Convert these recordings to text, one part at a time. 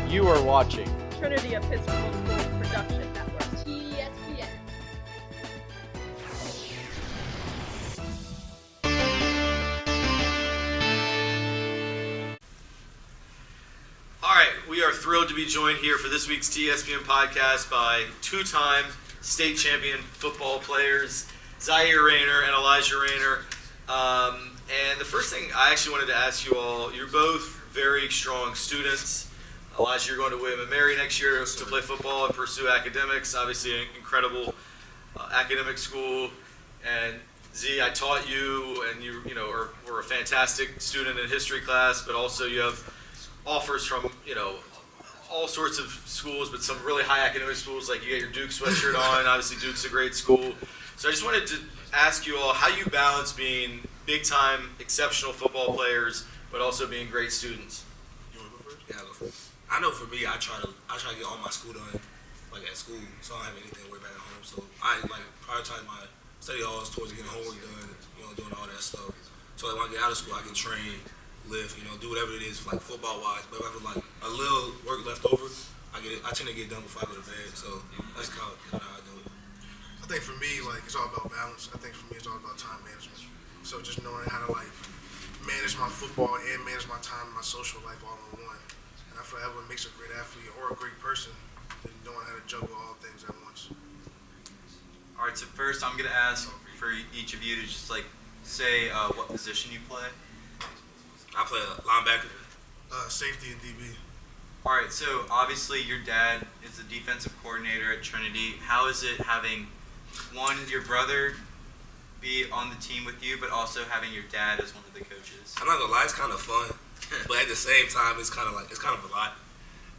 You are watching Trinity Episcopal School Production Network. TESPN. All right, we are thrilled to be joined here for this week's TESPN podcast by two-time state champion football players, Zahir Ranier and Elijah Ranier. And the first thing I actually wanted to ask you all, you're both very strong students. Elijah, you're going to William & Mary next year to play football and pursue academics. Obviously, an incredible academic school. And Z, I taught you, and you were a fantastic student in history class, but also you have offers from all sorts of schools, but some really high academic schools. Like you get your Duke sweatshirt on. Obviously, Duke's a great school. So I just wanted to ask you all how you balance being big-time, exceptional football players, but also being great students. You want to go first? Yeah, I'll go first. I know for me, I try to get all my school done, like at school, so I don't have anything to worry about at home. So I prioritize my study halls towards getting homework done, doing all that stuff. So when I get out of school, I can train, lift, do whatever it is, like football-wise. But if I have like a little work left over, I tend to get done before I go to bed. So that's kind of how I do it. I think for me, it's all about balance. I think for me, it's all about time management. So just knowing how to manage my football and manage my time and my social life all in one. And I feel like what makes a great athlete or a great person is knowing how to juggle all things at once. All right, so first I'm going to ask for each of you to just say what position you play. I play a linebacker. Safety and DB. All right, so obviously your dad is the defensive coordinator at Trinity. How is it having, your brother be on the team with you, but also having your dad as one of the coaches? I'm not gonna lie, it's kind of fun, but at the same time, it's kind of a lot,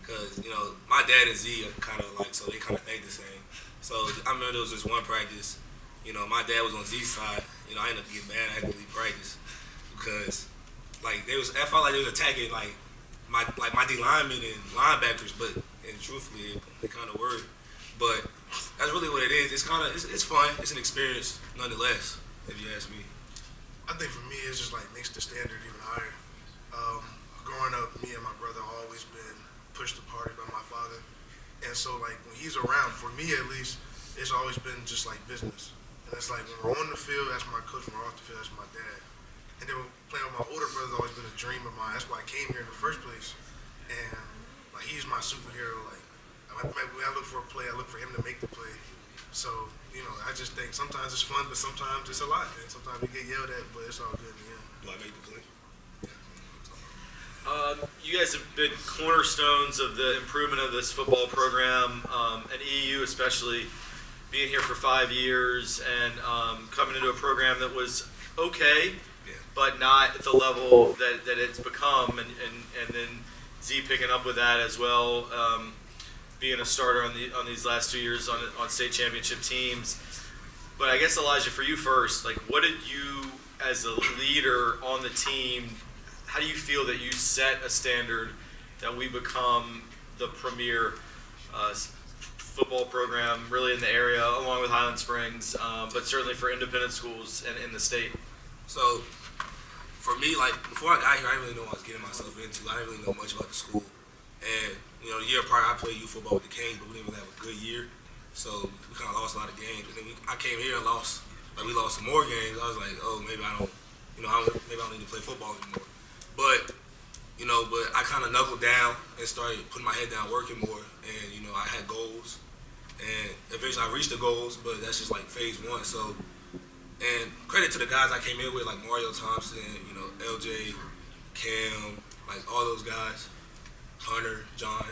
because my dad and Z are kind of so they kind of think the same. So I remember there was this one practice, my dad was on Z's side. I ended up getting mad. I had to leave practice because I felt like they was attacking my D linemen and linebackers, and truthfully they kind of were. But that's really what it is. It's it's fun. It's an experience nonetheless, if you ask me. I think for me, it's just makes the standard even higher. Growing up, me and my brother always been pushed apart by my father. And so when he's around, for me at least, it's always been just business. And it's when we're on the field, that's my coach. When we're off the field, that's my dad. And then playing with my older brother's always been a dream of mine. That's why I came here in the first place. And he's my superhero. When I look for a play, I look for him to make the play. So, I just think sometimes it's fun, but sometimes it's a lot. And sometimes you get yelled at, but it's all good in the end. Do I make the play? You guys have been cornerstones of the improvement of this football program, and EU especially, being here for 5 years and coming into a program that was okay, but not at the level that it's become, and then Z picking up with that as well, being a starter on these last 2 years on state championship teams. But I guess, Elijah, for you first, what did you, as a leader on the team, how do you feel that you set a standard that we become the premier football program really in the area, along with Highland Springs, but certainly for independent schools and in the state? So, for me, before I got here, I didn't really know what I was getting myself into. I didn't really know much about the school. And, the year prior, I played youth football with the Canes, but we didn't really have a good year. So, we kind of lost a lot of games. And then I came here and lost. We lost some more games. I was like, oh, maybe I don't need to play football anymore. But I kind of knuckled down and started putting my head down, working more. And, I had goals. And eventually I reached the goals, but that's just phase one. So, and credit to the guys I came in with, like Mario Thompson, LJ, Cam, all those guys, Hunter, John,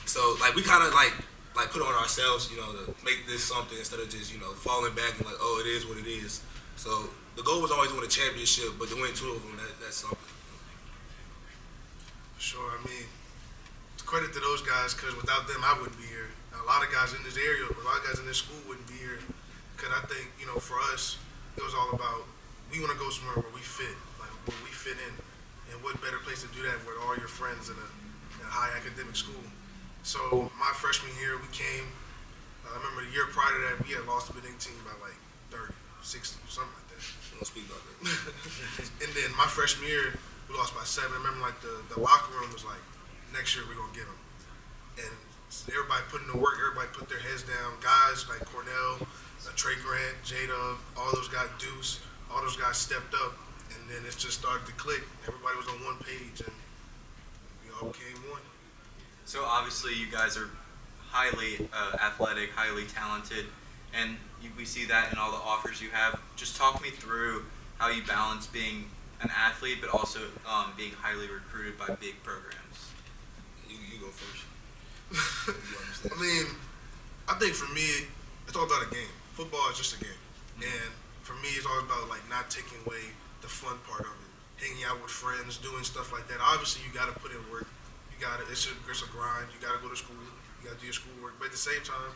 So, we kind of, put on ourselves, to make this something instead of just, falling back and oh, it is what it is. So, the goal was always to win a championship, but to win 2 of them, that's something. Sure, credit to those guys, because without them, I wouldn't be here. A lot of guys in this area, a lot of guys in this school wouldn't be here. Because I think, for us, it was all about, we want to go somewhere where we fit, where we fit in. And what better place to do that with all your friends in a high academic school. So my freshman year, we came, I remember the year prior to that, we had lost the big team by 30, 60, something like that. Don't speak about that. And then my freshman year, we lost by 7. I remember the locker room was next year we're gonna get them. and everybody put in the work. Everybody put their heads down. Guys like Cornell, Trey Grant, J-Dub, all those guys, Deuce, all those guys stepped up, and then it just started to click. Everybody was on one page, and we all became one. So obviously you guys are highly athletic, highly talented, and we see that in all the offers you have. Just talk me through how you balance being an athlete, but also being highly recruited by big programs. You go first. I mean, I think for me, it's all about a game. Football is just a game. And for me, it's all about like not taking away the fun part of it. Hanging out with friends, doing stuff like that. Obviously, you got to put in work. It's a grind. You got to go to school. You got to do your schoolwork. But at the same time,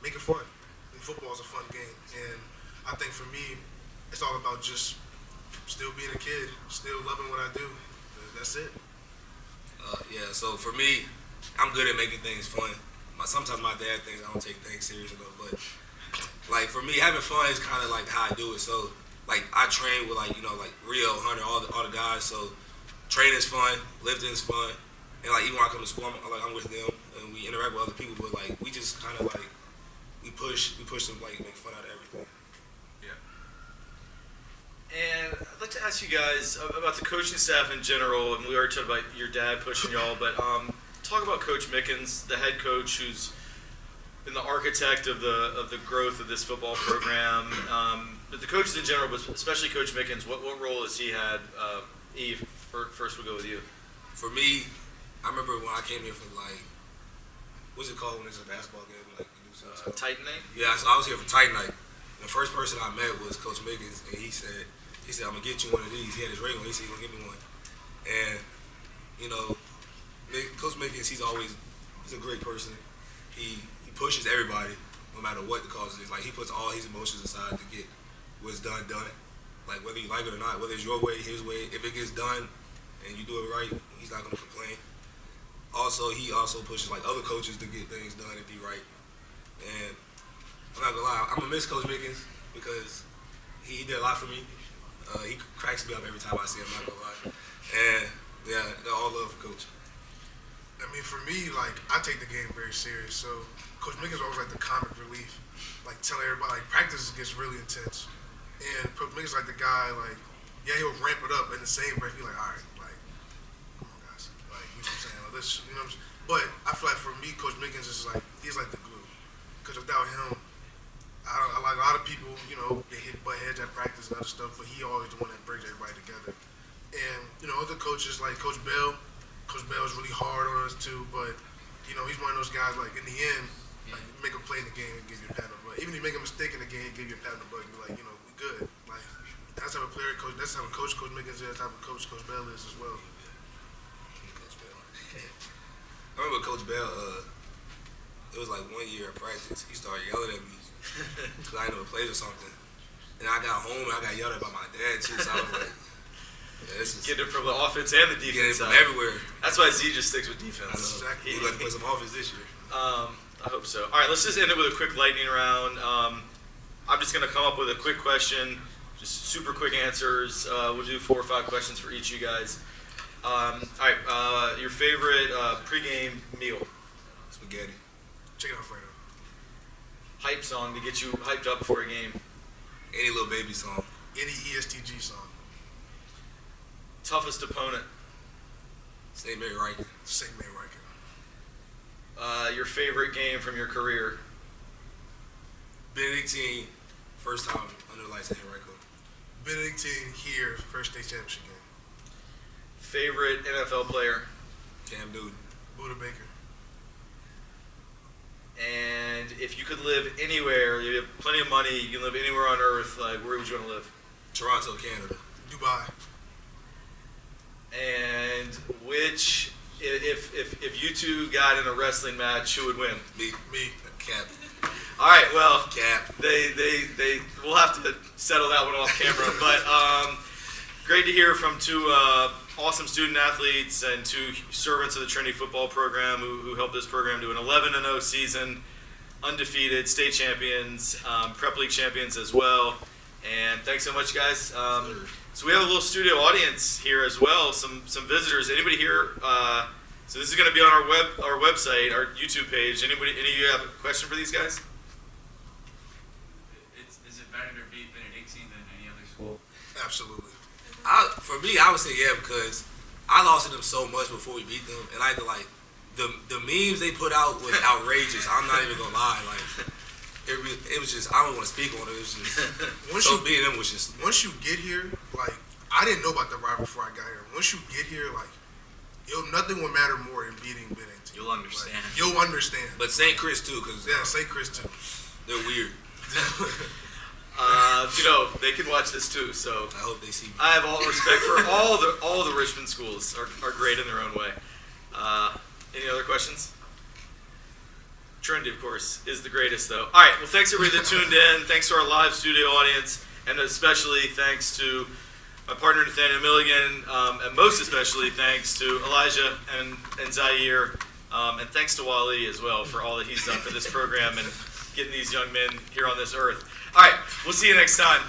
make it fun. And football is a fun game. And I think for me, it's all about just still being a kid, still loving what I do. That's it. Yeah, so for me, I'm good at making things fun. Sometimes my dad thinks I don't take things serious enough, but like for me, having fun is kind of like how I do it. So like I train with like Rio, Hunter, all the guys. So training is fun, lifting is fun, and like even when I come to school, I'm with them and we interact with other people. But like we just kind of like we push them like make fun out of everything. And I'd like to ask you guys about the coaching staff in general, and we already talked about your dad pushing y'all, but talk about Coach Mickens, the head coach, who's been the architect of the growth of this football program. But the coaches in general, but especially Coach Mickens, what role has he had? Eve, first we'll go with you. For me, I remember when I came here for like, what's it called when it's a basketball game? Like you do something. Titan Night? Yeah, so I was here for Titan Night. The first person I met was Coach Mickens, and he said, I'm gonna get you one of these. He had his ring on. He said, he's gonna give me one. And Coach Mickens, he's a great person. He pushes everybody, no matter what the cause is. Like he puts all his emotions aside to get what's done. Like whether you like it or not, whether it's your way, his way. If it gets done and you do it right, he's not gonna complain. Also, he also pushes like other coaches to get things done and be right. And I'm not gonna lie, I'm gonna miss Coach Mickens because he did a lot for me. He cracks me up every time I see him, I'm not gonna lie. And yeah, all love for Coach. I mean, for me, like, I take the game very serious. So Coach Mickens always like the comic relief, like telling everybody, like, practice gets really intense. And Coach Mickens like the guy, like, yeah, he'll ramp it up in the same breath. He's like, all right, like, come on, guys, like, you know what I'm saying? Like, let's, you know what I'm saying? But I feel like for me, Coach Mickens is like, he's like the glue. Because without him, I like a lot of people, they hit butt heads at practice and other stuff, but he always the one that brings everybody together. And, other coaches like Coach Bell is really hard on us too, but, he's one of those guys, like, in the end, like, you make a play in the game and give you a pat on the butt. Even if you make a mistake in the game, give you a pat on the butt and be like, we good. Like, that's how a player coach, that's how a coach Mickens is, that's how a coach Bell is as well. Coach Bell. I remember Coach Bell, it was like 1 year of practice, he started yelling at me. Because I didn't know the plays or something. And I got home and I got yelled at by my dad too, so I was like, this is... Get it from the offense and the defense. Get it from side. everywhere. That's why Z just sticks with defense. Exactly. He's going to play some offense this year. I hope so. All right, let's just end it with a quick lightning round. I'm just going to come up with a quick question, just super quick answers. We'll do 4 or 5 questions for each of you guys. All right, your favorite pregame meal? Spaghetti. Chicken Alfredo. Hype song to get you hyped up before a game? Any Little Baby song. Any ESTG song. Toughest opponent? St. Mary Riker. St. Mary Riker. Your favorite game from your career? Benedictine, first time under the lights at Riker. Benedictine here, first state championship game. Favorite NFL player? Cam Newton. Buda Baker. And if you could live anywhere, you have plenty of money, you can live anywhere on earth, like where would you want to live? Toronto, Canada. Dubai. And which, if you two got in a wrestling match, who would win? Me. Cap. All right, well, Cap. they we'll have to settle that one off camera. But great to hear from 2 awesome student athletes and 2 servants of the Trinity football program who helped this program do an 11-0 season, undefeated, state champions, prep league champions as well. And thanks so much, guys. So we have a little studio audience here as well, some visitors. Anybody here So this is going to be on our website, our YouTube page. Any of you have a question for these guys? Is it better to beat Benedictine than any other school? Absolutely. For me, I would say yeah, because I lost to them so much before we beat them, and I had to like the memes they put out was outrageous. I'm not even gonna lie, like it was just I don't want to speak on it. It was just beating them was just. Once you get here, like I didn't know about the rival before I got here. Once you get here, like nothing will matter more than beating Bennington. You'll understand. Like, you'll understand. But St. Chris too, because St. Chris too. they're weird. They can watch this too. So I hope they see me. I have all respect for all the Richmond schools are great in their own way. Any other questions? Trinity, of course, is the greatest, though. All right. Well, thanks everybody that tuned in. Thanks to our live studio audience, and especially thanks to my partner Nathaniel Milligan, and most especially thanks to Elijah and Zahir, and thanks to Wally as well for all that he's done for this program and getting these young men here on this earth. All right. We'll see you next time.